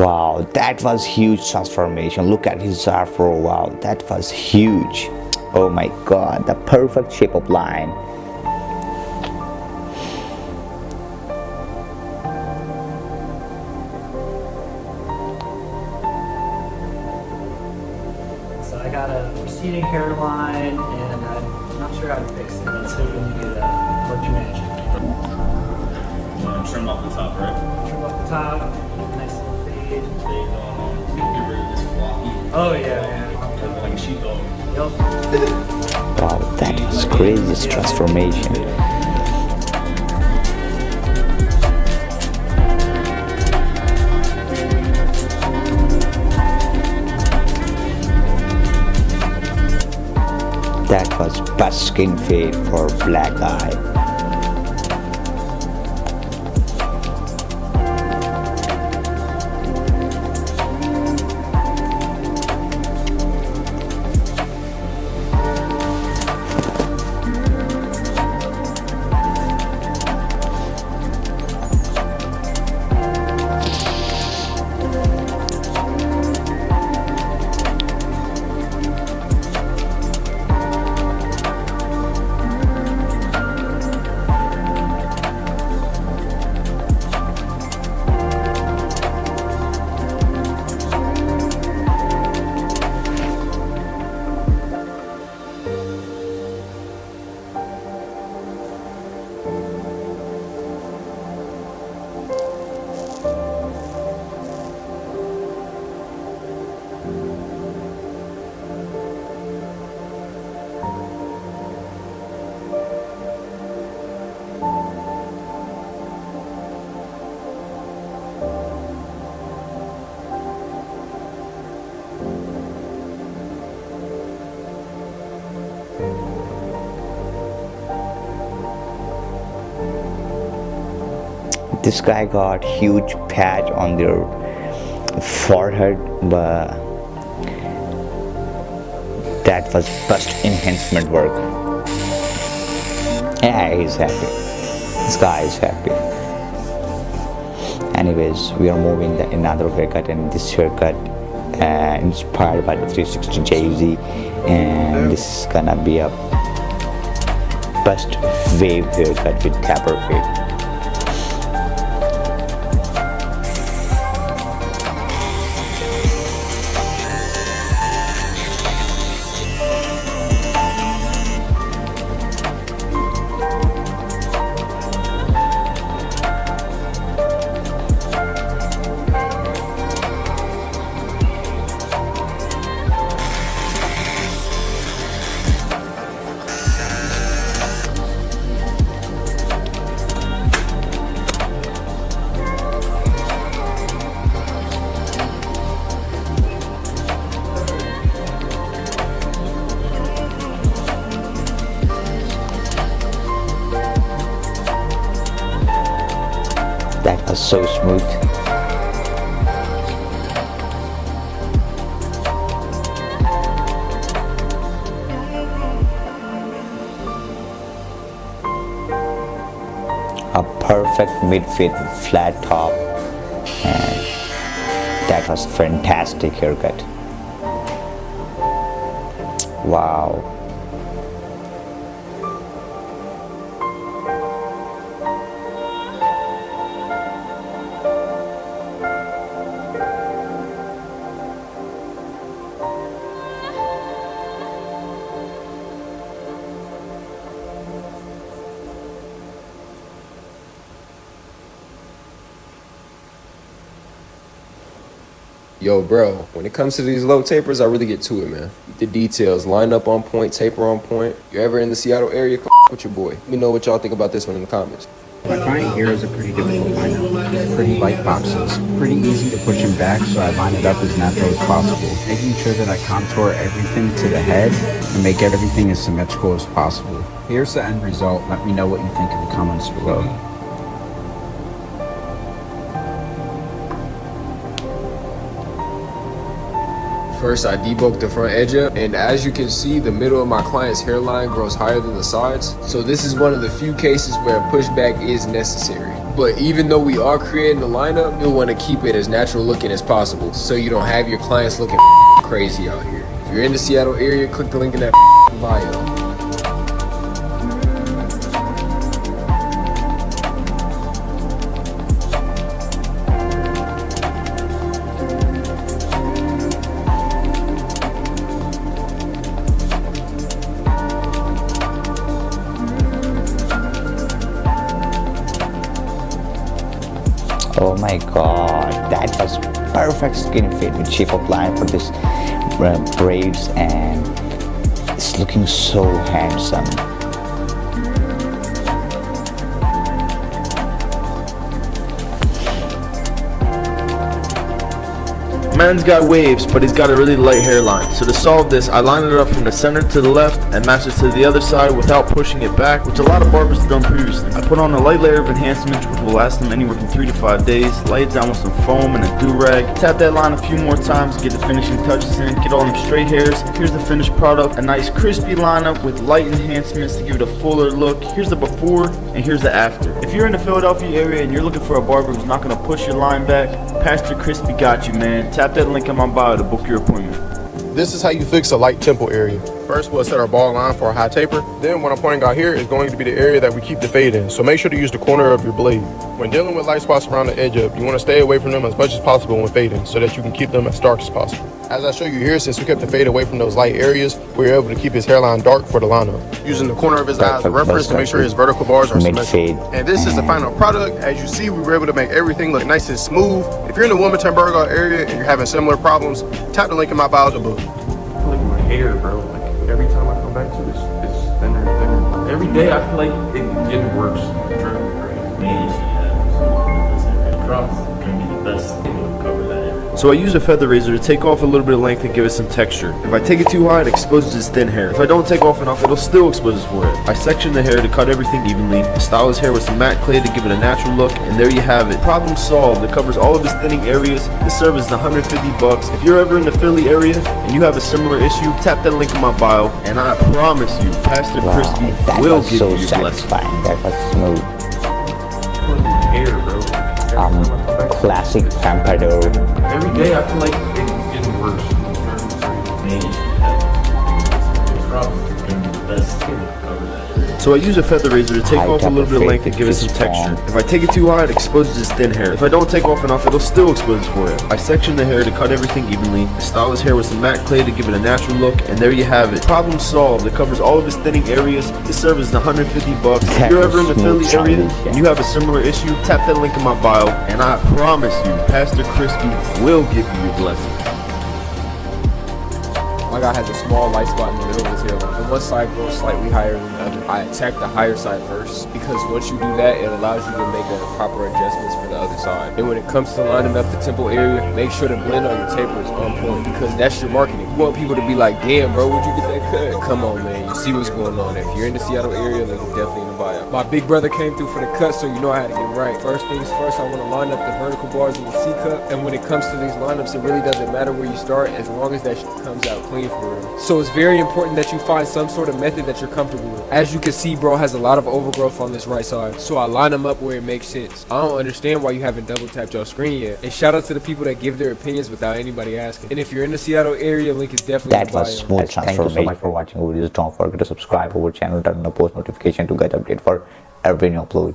Wow, that was huge transformation. Look at his afro. Wow, that was huge. Oh my god, the perfect shape of line. So I got a receding hairline, and I'm not sure how to fix it. Let's see if we can do that. Work your magic. You want to trim off the top, right? Trim up the top, nice little fade. Fade going on. Get rid of this floppy. Oh yeah, Like a sheepdog. Yup. Wow, that was crazy transformation. That was best skin fade for black eye. This guy got huge patch on their forehead, but that was best enhancement work. Yeah, he's happy. This guy is happy. Anyways, we are moving the another haircut, and this haircut inspired by the 360 Jay-Z, and this is gonna be a best wave haircut with tapper fade. That was so smooth. A perfect mid-fit flat top, and that was fantastic haircut. Wow. Yo, bro, when it comes to these low tapers, I really get to it, man. The details, line up on point, taper on point. You're ever in the Seattle area, with your boy. Let me know what y'all think about this one in the comments. My client here is a pretty difficult lineup. Pretty light boxes. Pretty easy to push him back, so I line it up as natural as possible. Making sure that I contour everything to the head and make everything as symmetrical as possible. Here's the end result. Let me know what you think in the comments below. First, I debulked the front edge up, and as you can see, the middle of my client's hairline grows higher than the sides. So this is one of the few cases where a pushback is necessary. But even though we are creating the lineup, you'll want to keep it as natural looking as possible so you don't have your clients looking crazy out here. If you're in the Seattle area, click the link in that bio. Oh my god, that was perfect skin fit with shape of line for this braids, and it's looking so handsome. Man's got waves, but he's got a really light hairline. So to solve this, I line it up from the center to the left and match it to the other side without pushing it back, which a lot of barbers have done previously. I put on a light layer of enhancement, which will last them anywhere from 3 to 5 days. Lay it down with some foam and a do-rag. Tap that line a few more times, get the finishing touches in, get all them straight hairs. Here's the finished product, a nice crispy lineup with light enhancements to give it a fuller look. Here's the before and here's the after. If you're in the Philadelphia area and you're looking for a barber who's not going to push your line back, Pastor Crispy got you, man. Tap that link in my bio to book your appointment. This is how you fix a light temple area. First, we'll set our ball line for a high taper. Then what I'm pointing out here is going to be the area that we keep the fade in. So make sure to use the corner of your blade. When dealing with light spots around the edge up, you want to stay away from them as much as possible when fading so that you can keep them as dark as possible. As I show you here, since we kept the fade away from those light areas, we were able to keep his hairline dark for the lineup. Using the corner of his eye as a reference to make sure his vertical bars are symmetrical. And this is the final product. As you see, we were able to make everything look nice and smooth. If you're in the Wilmington-Burgall area and you're having similar problems, tap the link in my bio to book. I feel like my hair, bro, like every time I come back to this, it's thinner and thinner. Every day I feel like it's getting worse. It's driving me crazy. Maybe she has someone in this area. Drops can be the best thing to cover that area. So I use a feather razor to take off a little bit of length and give it some texture. If I take it too high, it exposes his thin hair. If I don't take off enough, it'll still expose his forehead. I section the hair to cut everything evenly, style his hair with some matte clay to give it a natural look, and there you have it. Problem solved. It covers all of his thinning areas. This service is $150. If you're ever in the Philly area and you have a similar issue, tap that link in my bio, and I promise you, Pastor Crispy will give you your blessing. That was smooth. I feel like my hair, bro. Like, every time I come back to Classic pompadour. every day I feel like it's getting worse. It's driving me crazy. Maybe she has drops can be the best thing to cover that area. So I use a feather razor to take High off a little bit of top length and give it some is texture. strong. If I take it too high, it exposes his thin hair. If I don't take off enough, it'll still expose his forehead. I section the hair to cut everything evenly, style his hair with some matte clay to give it a natural look, and there you have it. Problem solved. It covers all of his thinning areas. This service is $150. If you're ever in the Philly area and you have a similar issue, tap that link in my bio, and I promise you, Pastor Crispy will give you your blessing. My guy has a small light spot in the middle of his hairline. And one side grows slightly higher than the other. I attack the higher side first because once you do that, it allows you to make the proper adjustments for the other side. And when it comes to lining up the temple area, make sure the blend on your taper is on point because that's your marketing. You want people to be like, damn, bro, where'd you get that cut? Come on, man. You see what's going on. If you're in the Seattle area, then it's definitely in the bio. My big brother came through for the cut, so you know I had to get it right. First things first, I want to line up the vertical bars in the C cup. And when it comes to these lineups, it really doesn't matter where you start as long as that shit comes out clean for real. So it's very important that you find some sort of method that you're comfortable with. As you can see, bro has a lot of overgrowth on this right side, so I line them up where it makes sense. I don't understand why you haven't double tapped your screen yet. And shout out to the people that give their opinions without anybody asking. And if you're in the Seattle area, link is definitely in That the bio. was smooth transformation. Thank you so much for watching our videos. Don't forget to subscribe our channel, turn on the post notification to get update for every new upload.